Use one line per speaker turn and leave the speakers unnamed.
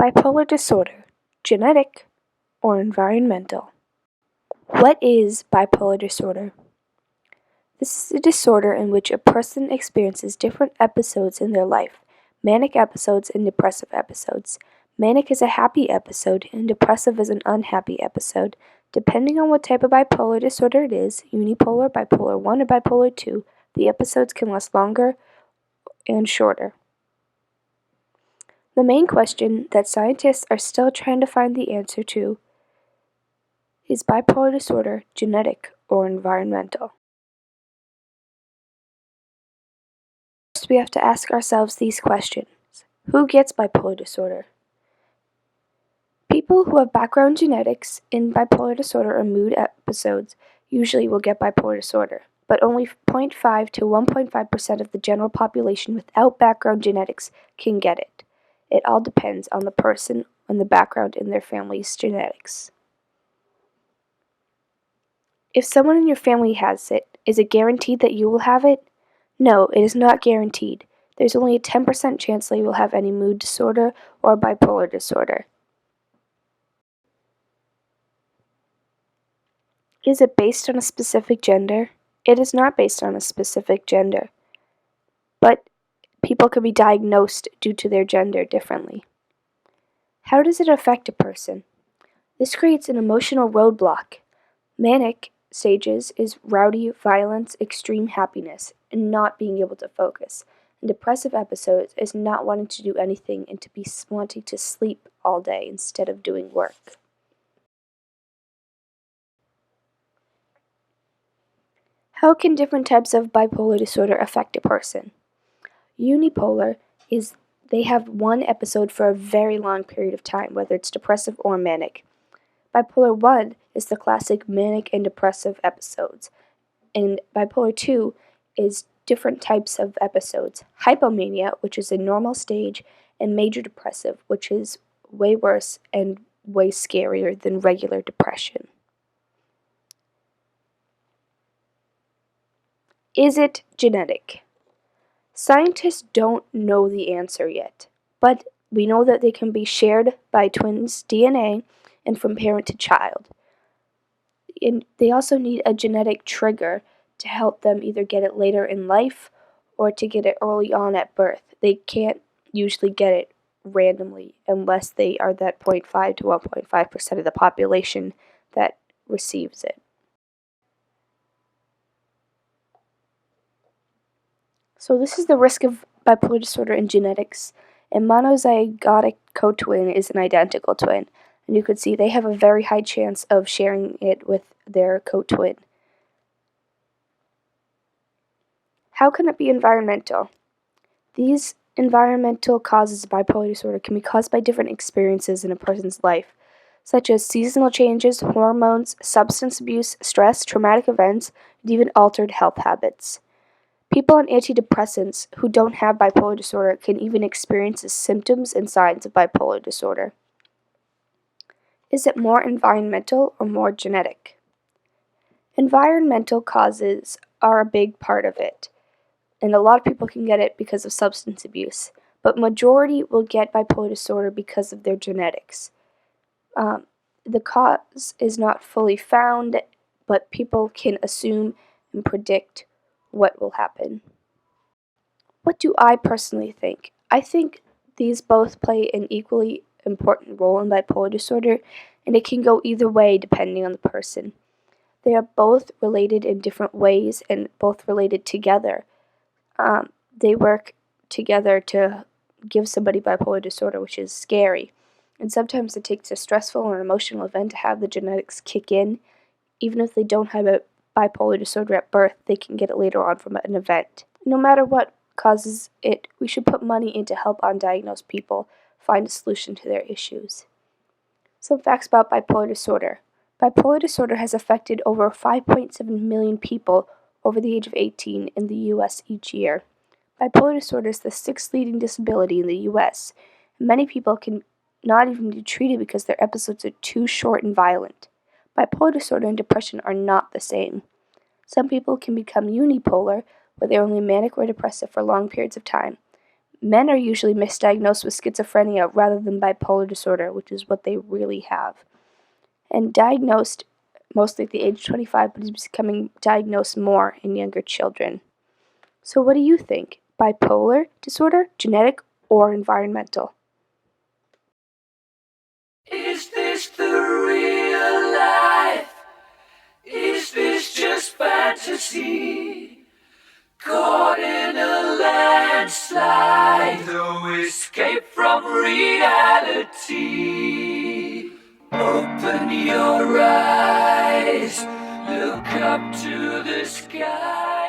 Bipolar disorder, genetic or environmental? What is bipolar disorder? This is a disorder in which a person experiences different episodes in their life, manic episodes and depressive episodes. Manic is a happy episode and depressive is an unhappy episode. Depending on what type of bipolar disorder it is, unipolar, bipolar 1, or bipolar 2, the episodes can last longer and shorter. The main question that scientists are still trying to find the answer to is bipolar disorder genetic or environmental? First, we have to ask ourselves these questions. Who gets bipolar disorder? People who have background genetics in bipolar disorder or mood episodes usually will get bipolar disorder, but only 0.5 to 1.5% of the general population without background genetics can get it. It all depends on the person and the background in their family's genetics. If someone in your family has it, is it guaranteed that you will have it? No, it is not guaranteed. There's only a 10% chance that you will have any mood disorder or bipolar disorder. Is it based on a specific gender? It is not based on a specific gender, but people can be diagnosed due to their gender differently. How does it affect a person? This creates an emotional roadblock. Manic stages is rowdy violence, extreme happiness, and not being able to focus. And depressive episodes is not wanting to do anything and to be wanting to sleep all day instead of doing work. How can different types of bipolar disorder affect a person? Unipolar is they have one episode for a very long period of time, whether it's depressive or manic. Bipolar 1 is the classic manic and depressive episodes, and bipolar 2 is different types of episodes. Hypomania, which is a normal stage, and major depressive, which is way worse and way scarier than regular depression. Is it genetic? Scientists don't know the answer yet, but we know that they can be shared by twins' DNA and from parent to child. And they also need a genetic trigger to help them either get it later in life or to get it early on at birth. They can't usually get it randomly unless they are that 0.5 to 1.5% of the population that receives it. So this is the risk of bipolar disorder in genetics. A monozygotic co-twin is an identical twin, and you could see they have a very high chance of sharing it with their co-twin. How can it be environmental? These environmental causes of bipolar disorder can be caused by different experiences in a person's life, such as seasonal changes, hormones, substance abuse, stress, traumatic events, and even altered health habits. People on antidepressants who don't have bipolar disorder can even experience the symptoms and signs of bipolar disorder. Is it more environmental or more genetic? Environmental causes are a big part of it, and a lot of people can get it because of substance abuse, but majority will get bipolar disorder because of their genetics. The cause is not fully found, but people can assume and predict what will happen. What do I personally think? I think these both play an equally important role in bipolar disorder, and it can go either way depending on the person. They are both related in different ways and both related together. They work together to give somebody bipolar disorder, which is scary. And sometimes it takes a stressful or emotional event to have the genetics kick in. Even if they don't have a bipolar disorder at birth, they can get it later on from an event. No matter what causes it, we should put money into help undiagnosed people find a solution to their issues. Some facts about bipolar disorder. Bipolar disorder has affected over 5.7 million people over the age of 18 in the U.S. each year. Bipolar disorder is the sixth leading disability in the U.S. Many people can not even be treated because their episodes are too short and violent. Bipolar disorder and depression are not the same. Some people can become unipolar, where they're only manic or depressive for long periods of time. Men are usually misdiagnosed with schizophrenia rather than bipolar disorder, which is what they really have. And diagnosed mostly at the age of 25, but is becoming diagnosed more in younger children. So what do you think? Bipolar disorder, genetic, or environmental?
Is this the real life? Is this just fantasy? Caught in a landslide, no escape from reality. Open your eyes, look up to the sky.